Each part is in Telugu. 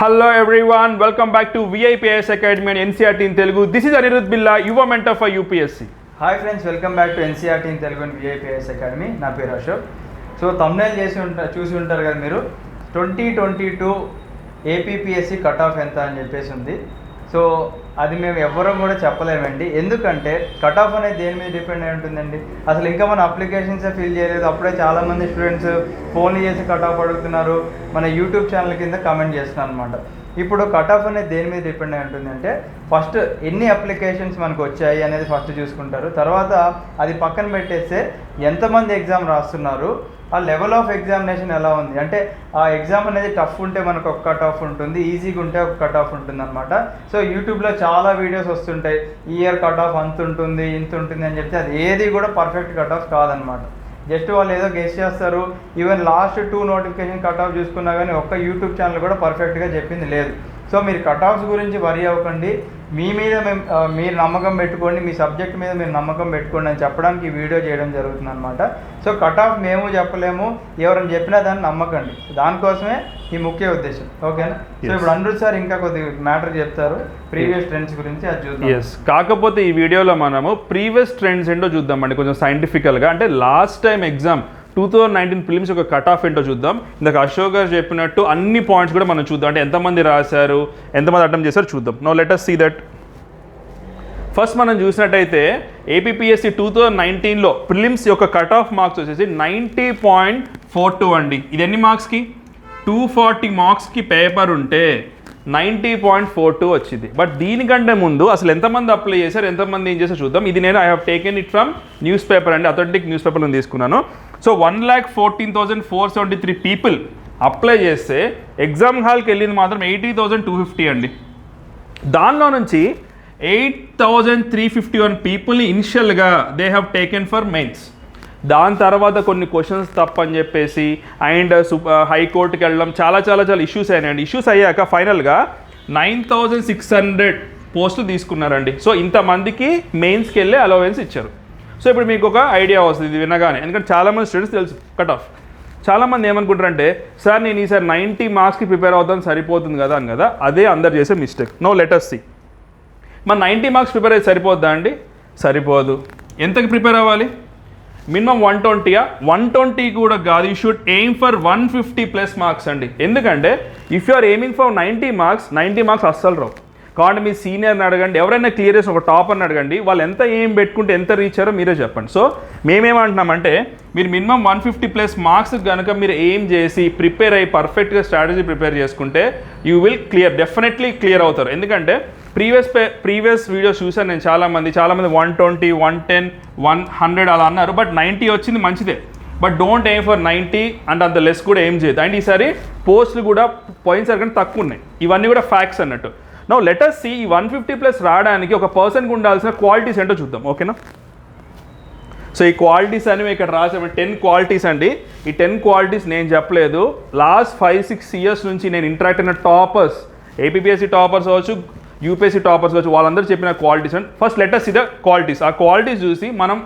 Hello everyone, welcome back to VIPS Academy and NCRT in Telugu. This is Anirudh Billa, your mentor for UPSC. Hi friends, welcome back to NCRT in Telugu and VIPS Academy. నా పేరు అశోక్. సో thumbnail చూసి ఉంటారు కదా మీరు 2022 APPSC కట్ ఆఫ్ ఎంత అని చెప్పేసి ఉంది. సో అది మేము ఎవ్వరం కూడా చెప్పలేమండి. ఎందుకంటే కట్ ఆఫ్ అనేది దేని మీద డిపెండ్ అయి ఉంటుందండి. అసలు ఇంకా మన అప్లికేషన్సే ఫిల్ చేయలేదు, అప్పుడే చాలామంది స్టూడెంట్స్ ఫోన్లు చేసి కట్ ఆఫ్ అడుగుతున్నారు, మన యూట్యూబ్ ఛానల్ కింద కామెంట్ చేస్తున్నారు అనమాట. ఇప్పుడు కట్ ఆఫ్ అనేది దేని మీద డిపెండ్ అయి ఉంటుందంటే ఫస్ట్ ఎన్ని అప్లికేషన్స్ మనకు వచ్చాయి అనేది ఫస్ట్ చూసుకుంటారు. తర్వాత అది పక్కన పెట్టేస్తే ఎంతమంది ఎగ్జామ్ రాస్తున్నారు, ఆ లెవెల్ ఆఫ్ ఎగ్జామినేషన్ ఎలా ఉంది, అంటే ఆ ఎగ్జామ్ అనేది టఫ్ ఉంటే మనకు ఒక కట్ ఆఫ్ ఉంటుంది, ఈజీగా ఉంటే ఒక కట్ ఆఫ్ ఉంటుంది అనమాట. సో యూట్యూబ్లో చాలా వీడియోస్ వస్తుంటాయి, ఈ ఇయర్ కట్ ఆఫ్ అంత ఉంటుంది ఇంత ఉంటుంది అని చెప్తే అది ఏది కూడా పర్ఫెక్ట్ కట్ ఆఫ్ కాదనమాట. జస్ట్ వాళ్ళు ఏదో గెస్ చేస్తారు. Even last 2 notification cut off చూసుకున్నా కానీ ఒక్క యూట్యూబ్ ఛానల్ కూడా పర్ఫెక్ట్గా చెప్పింది లేదు. సో మీరు కట్ ఆఫ్స్ గురించి వరీ అవ్వకండి, మీ మీద మీరు నమ్మకం పెట్టుకోండి, మీ సబ్జెక్ట్ మీద మీరు నమ్మకం పెట్టుకోండి అని చెప్పడానికి ఈ వీడియో చేయడం జరుగుతుంది అనమాట. సో కట్ ఆఫ్ మేము చెప్పలేము, ఎవరైనా చెప్పినా దాన్ని నమ్మకండి, దానికోసమే ఈ ముఖ్య ఉద్దేశం. ఓకేనా? సో ఇప్పుడు అనిరుద్ సార్ ఇంకా కొద్దిగా మ్యాటర్ చెప్తారు ప్రీవియస్ ట్రెండ్స్ గురించి, అది చూద్దాం. కాకపోతే ఈ వీడియోలో మనము ప్రీవియస్ ట్రెండ్స్ ఏంటో చూద్దామండి, కొంచెం సైంటిఫికల్గా. అంటే లాస్ట్ టైం ఎగ్జామ్ 2019 ప్రిలిమ్స్ ఒక కట్ ఆఫ్ ఏంటో చూద్దాం. ఇందాక అశోక్ గారు చెప్పినట్టు అన్ని పాయింట్స్ కూడా మనం చూద్దాం, అంటే ఎంతమంది రాశారు, ఎంతమంది అటెంప్ట్ చేశారు చూద్దాం. Now let us see that. First మనం చూసినట్టయితే ఏపీపీఎస్సీ 2019లో ప్రిలిమ్స్ యొక్క కట్ ఆఫ్ మార్క్స్ వచ్చేసి 90.42 అండి. ఇది ఎన్ని మార్క్స్కి? 240 మార్క్స్కి పేపర్ ఉంటే 90.42 వచ్చింది. బట్ దీనికంటే ముందు అసలు ఎంతమంది అప్లై చేశారు, ఎంతమంది ఏం చేశారు చూద్దాం. ఇది నేను I have taken it from news paper అండి, అథెంటిక్ న్యూస్ పేపర్ నుంచి తీసుకున్నాను. సో 1,14,473 పీపుల్ అప్లై చేస్తే ఎగ్జామ్ హాల్కి వెళ్ళింది మాత్రం 80,250 అండి. దానిలో నుంచి 8,351 పీపుల్ని ఇనిషియల్గా they have taken for mains. దాని తర్వాత కొన్ని క్వశ్చన్స్ తప్పని చెప్పేసి అండ్ హైకోర్టుకి వెళ్ళడం చాలా చాలా చాలా ఇష్యూస్ అయినాయండి. ఇష్యూస్ అయ్యాక ఫైనల్గా 9,600 పోస్టులు తీసుకున్నారండి. సో ఇంతమందికి మెయిన్స్కి వెళ్ళే అలవెన్స్ ఇచ్చారు. సో ఇప్పుడు మీకు ఒక ఐడియా వస్తుంది ఇది వినగానే, ఎందుకంటే చాలామంది స్టూడెంట్స్ తెలుసు కట్ ఆఫ్. చాలామంది ఏమనుకుంటారంటే సార్ నేను ఈసారి 90 మార్క్స్కి ప్రిపేర్ అవుతాను సరిపోతుంది కదా అని కదా, అదే అందరు చేసే mistake. No let us see. మన 90 మార్క్స్ ప్రిపేర్ అయితే సరిపోద్దా అండి? సరిపోదు. ఎంతకి ప్రిపేర్ అవ్వాలి? మినిమం 120 120 కూడా కాదు, you should aim for 150+ marks అండి. ఎందుకంటే if you are aiming for 90 marks అస్సలు రావు. కాబట్టి మీ సీనియర్ని అడగండి, ఎవరైనా క్లియర్ చేసిన ఒక టాపర్ని అడగండి, వాళ్ళు ఎంత ఏం పెట్టుకుంటే ఎంత రీచ్ అయ్యారో మీరే చెప్పండి. సో మేమేమంటున్నామంటే మీరు మినిమం 150+ మార్క్స్ కనుక మీరు ఎయిమ్ చేసి ప్రిపేర్ అయ్యి పర్ఫెక్ట్గా స్ట్రాటజీ ప్రిపేర్ చేసుకుంటే యూ విల్ డెఫినెట్లీ క్లియర్ అవుతారు. ఎందుకంటే ప్రీవియస్ వీడియోస్ చూసాను నేను, చాలామంది 120, 110, 100 అలా అన్నారు. బట్ 90 వచ్చింది మంచిదే, but don't aim for 90 and అంత లెస్ కూడా ఏం చేయదు. అండ్ ఈసారి పోస్టులు కూడా పోయినసారి కంటే తక్కువ ఉన్నాయి. ఇవన్నీ కూడా ఫ్యాక్ట్స్ అన్నట్టు. నో లెట్ us see ఈ 150+ రావడానికి ఒక పర్సన్కి ఉండాల్సిన క్వాలిటీస్ ఏంటో చూద్దాం. ఓకేనా? సో ఈ క్వాలిటీస్ అనేవి ఇక్కడ రాసాము, 10 క్వాలిటీస్ అండి. ఈ 10 క్వాలిటీస్ నేను చెప్పలేదు, లాస్ట్ 5-6 ఇయర్స్ నుంచి నేను ఇంటరాక్ట్ అయిన టాపర్స్, ఏపీపీఎస్సీ టాపర్స్ అవ్వచ్చు, యూపీఎస్సీ టాపర్స్ అవ్వచ్చు, వాళ్ళందరూ చెప్పిన qualities and first let us see the qualities. ఆ క్వాలిటీస్ చూసి మనం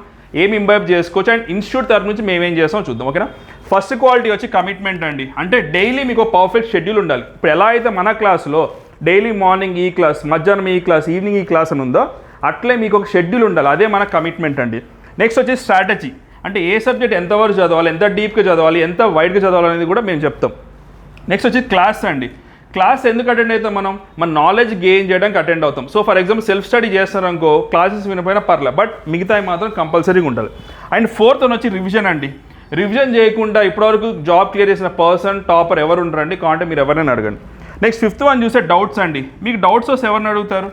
ఏం ఇంబైబ్ చేసుకోవచ్చు అండ్ ఇన్స్టిట్యూట్ తరఫు నుంచి మేమేం చేస్తామో చూద్దాం. ఓకేనా? ఫస్ట్ క్వాలిటీ వచ్చి కమిట్మెంట్ అండి. అంటే డైలీ మీకు పర్ఫెక్ట్ షెడ్యూల్ ఉండాలి. ఇప్పుడు ఎలా అయితే మన క్లాస్లో డైలీ మార్నింగ్ ఈ క్లాస్, మధ్యాహ్నం ఈ క్లాస్, ఈవినింగ్ ఈ క్లాస్ అని ఉందో అట్లే మీకు ఒక షెడ్యూల్ ఉండాలి. అదే మన కమిట్మెంట్ అండి. నెక్స్ట్ వచ్చి స్ట్రాటజీ, అంటే ఏ సబ్జెక్ట్ ఎంతవరకు చదవాలి, ఎంత డీప్గా చదవాలి, ఎంత వైడ్గా చదవాలి అనేది కూడా మేము చెప్తాం. నెక్స్ట్ వచ్చి క్లాస్ అండి. క్లాస్ ఎందుకు అటెండ్ అవుతాం? మన నాలెడ్జ్ గెయిన్ చేయడానికి అటెండ్ అవుతాం. So for example self study చేస్తారనుకో, క్లాసెస్ వినపోయినా పర్లేదు, బట్ మిగతాయి మాత్రం కంపల్సరీగా ఉండాలి. అండ్ ఫోర్త్ వచ్చి రివిజన్ అండి. రివిజన్ చేయకుండా ఇప్పటివరకు జాబ్ క్లియర్ చేసిన పర్సన్ టాపర్ ఎవరు ఉంటారండి? కాంటే మీరు ఎవరైనా అడగండి. నెక్స్ట్ ఫిఫ్త్ వన్ చూస్తే డౌట్స్ అండి. మీకు డౌట్స్ వస్తే ఎవరిని అడుగుతారు?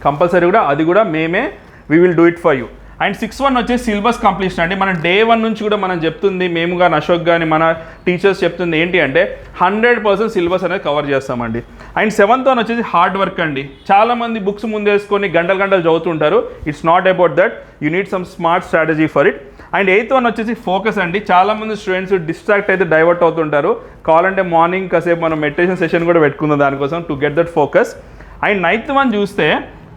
కంపల్సరీ కూడా అది కూడా మేమే, we will do it for you. And 6th one వచ్చేసి సిలబస్ కంప్లీషన్ అండి. మనం డే 1 నుంచి కూడా మనం చెప్తుంది, మేము కానీ అశోక్ కానీ మన టీచర్స్ చెప్తుంది ఏంటి అంటే 100% సిలబస్ అనేది కవర్ చేస్తామండి. అండ్ 7th వన్ వచ్చేసి హార్డ్ వర్క్ అండి. చాలామంది బుక్స్ ముందేసుకొని గంటలు చదువుతుంటారు. It's not about that, you need some smart strategy for it. And 8th one వచ్చేసి ఫోకస్ అండి. చాలామంది స్టూడెంట్స్ డిస్ట్రాక్ట్ అయితే డైవర్ట్ అవుతుంటారు. కావాలంటే మార్నింగ్ కాసేపు మనం మెడిటేషన్ సెషన్ కూడా పెట్టుకుందాం దానికోసం to get that focus. And 9th one చూస్తే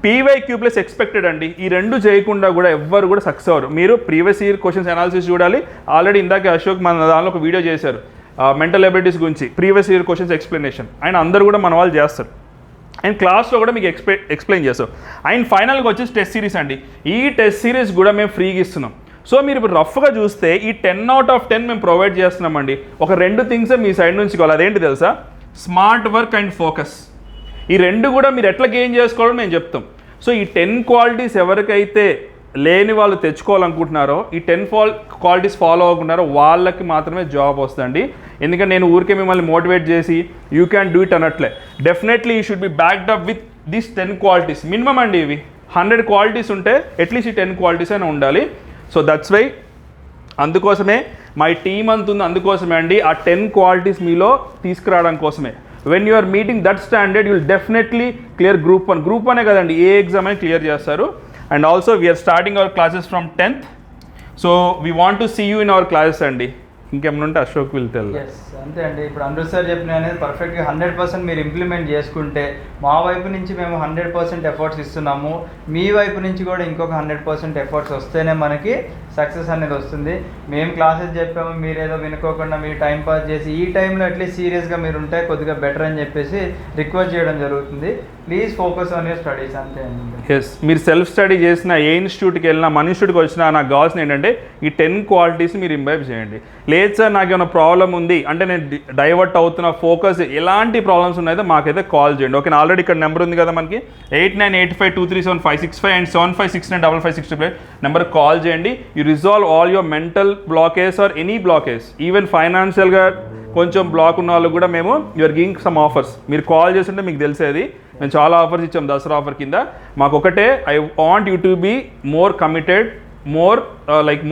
PYQ+ ఎక్స్పెక్టెడ్ అండి. ఈ రెండు చేయకుండా కూడా ఎవ్వరు కూడా సక్సెస్ అవ్వరు. మీరు ప్రీవియస్ ఇయర్ క్వశ్చన్స్ అనాలిసిస్ చూడాలి. ఆల్రెడీ ఇందాక అశోక్ మన దానిలో ఒక వీడియో చేశారు, మెంటల్ ఎబిలిటీస్ గురించి previous year questions explanation and అందరూ కూడా మన వాళ్ళు చేస్తారు అండ్ క్లాస్లో కూడా మీకు ఎక్స్ప్లెయిన్ చేస్తాం అండ్ ఫైనల్గా వచ్చేసి టెస్ట్ సిరీస్ అండి. ఈ టెస్ట్ సిరీస్ కూడా మేము ఫ్రీగా ఇస్తున్నాం. సో మీరు ఇప్పుడు రఫ్గా చూస్తే ఈ 10/10 మేము ప్రొవైడ్ చేస్తున్నామండి. ఒక 2 థింగ్స్ మీ సైడ్ నుంచి కావాలి. అదేంటి తెలుసా? Smart work and focus. ఈ 2 కూడా మీరు ఎట్లా గెయిన్ చేసుకోవాలో మేము చెప్తాం. సో ఈ 10 క్వాలిటీస్ ఎవరికైతే లేని వాళ్ళు తెచ్చుకోవాలనుకుంటున్నారో, ఈ 10 క్వాలిటీస్ ఫాలో అవ్వకున్నారో వాళ్ళకి మాత్రమే జాబ్ వస్తుందండి. ఎందుకంటే నేను ఊరికే మిమ్మల్ని మోటివేట్ చేసి యూ క్యాన్ డూ ఇట్ అనట్లే. Definitely you should be backed up with this 10 qualities. Minimum అండి ఇవి 100 క్వాలిటీస్ ఉంటే అట్లీస్ట్ ఈ 10 క్వాలిటీస్ అయినా ఉండాలి. సో దట్స్ వై అందుకోసమే మా టీమ్ అంతుంది, అందుకోసమే అండి ఆ 10 క్వాలిటీస్ మీలో తీసుకురావడం కోసమే. When you are meeting that standard you will definitely clear group 1. Group 1 కదండి, ఏ ఎగ్జామ్ అయినా క్లియర్ చేస్తారు. And also we're starting our classes from 10th. So we want to see you in our classes అండి. ఇంకేమైనా ఉంటే అశోక్ విల్ టెల్. ఎస్ అంతే అండి. ఇప్పుడు అనిరుద్ సార్ చెప్పిన అనేది పర్ఫెక్ట్గా 100% మీరు ఇంప్లిమెంట్ చేసుకుంటే మా వైపు నుంచి మేము 100% ఎఫర్ట్స్ ఇస్తున్నాము. మీ వైపు నుంచి కూడా ఇంకొక 100% ఎఫర్ట్స్ వస్తేనే మనకి సక్సెస్ అనేది వస్తుంది. మేము క్లాసెస్ చెప్పాము, మీరు ఏదో వినుకోకుండా మీరు టైం పాస్ చేసి ఈ టైంలో అట్లీస్ట్ సీరియస్గా మీరు ఉంటే కొద్దిగా బెటర్ అని చెప్పేసి రిక్వెస్ట్ చేయడం జరుగుతుంది. Please focus on your studies అంతే అండి. ఎస్, మీరు సెల్ఫ్ స్టడీ చేసిన ఏ ఇన్స్టిట్యూట్కి వెళ్ళినా మన ఇన్స్టిట్యూట్కి వచ్చినా నాకు కావాల్సిన ఏంటంటే ఈ 10 క్వాలిటీస్ మీరు ఇంబైబ్ చేయండి. లేదు సార్ నాకు ఏమైనా ప్రాబ్లం ఉంది అంటే నేను డైవర్ట్ అవుతున్న ఫోకస్ ఎలాంటి ప్రాబ్లమ్స్ ఉన్నాయో మాకైతే కాల్ చేయండి. ఓకే, ఆల్రెడీ ఇక్కడ నెంబర్ ఉంది కదా మనకి 8985237565 అండ్ 75695565 నెంబర్ కాల్ చేయండి. You resolve all your mental blockage or any blockage. Even ఫైనాన్షియల్గా కొంచెం బ్లాక్ ఉన్న వాళ్ళు కూడా మేము యూఆర్ గివింగ్ సమ్ ఆఫర్స్. మీరు కాల్ చేస్తుంటే మీకు తెలిసేది మేము చాలా ఆఫర్స్ ఇచ్చాం దసరా ఆఫర్ కింద. మాకు ఒకటే, I want you to be more committed, more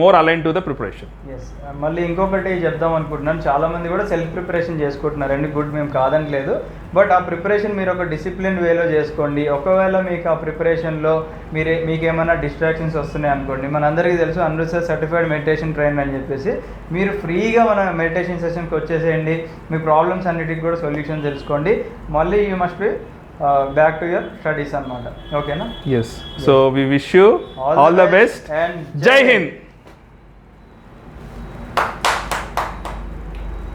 more align to the preparation. Yes, మళ్ళీ ఇంకొకటి చెప్దాం అనుకుంటున్నాను. చాలామంది కూడా సెల్ఫ్ ప్రిపరేషన్ చేసుకుంటున్నారు అండి, గుడ్, మేము కాదనట్లేదు. బట్ ఆ ప్రిపరేషన్ మీరు ఒక డిసిప్లిన్ వేలో చేసుకోండి. ఒకవేళ మీకు ఆ ప్రిపరేషన్లో మీకు ఏమైనా డిస్ట్రాక్షన్స్ వస్తున్నాయి అనుకోండి, మనందరికీ తెలుసు Anirudh sir certified meditation trainer అని చెప్పేసి, మీరు ఫ్రీగా మన మెడిటేషన్ సెషన్కి వచ్చేసేయండి. మీ ప్రాబ్లమ్స్ అన్నిటికి కూడా సొల్యూషన్ తెలుసుకోండి. మళ్ళీ you must be back to your studies అన్నమాట. ఓకేనా? Yes, so we wish you all the best and జై హింద్.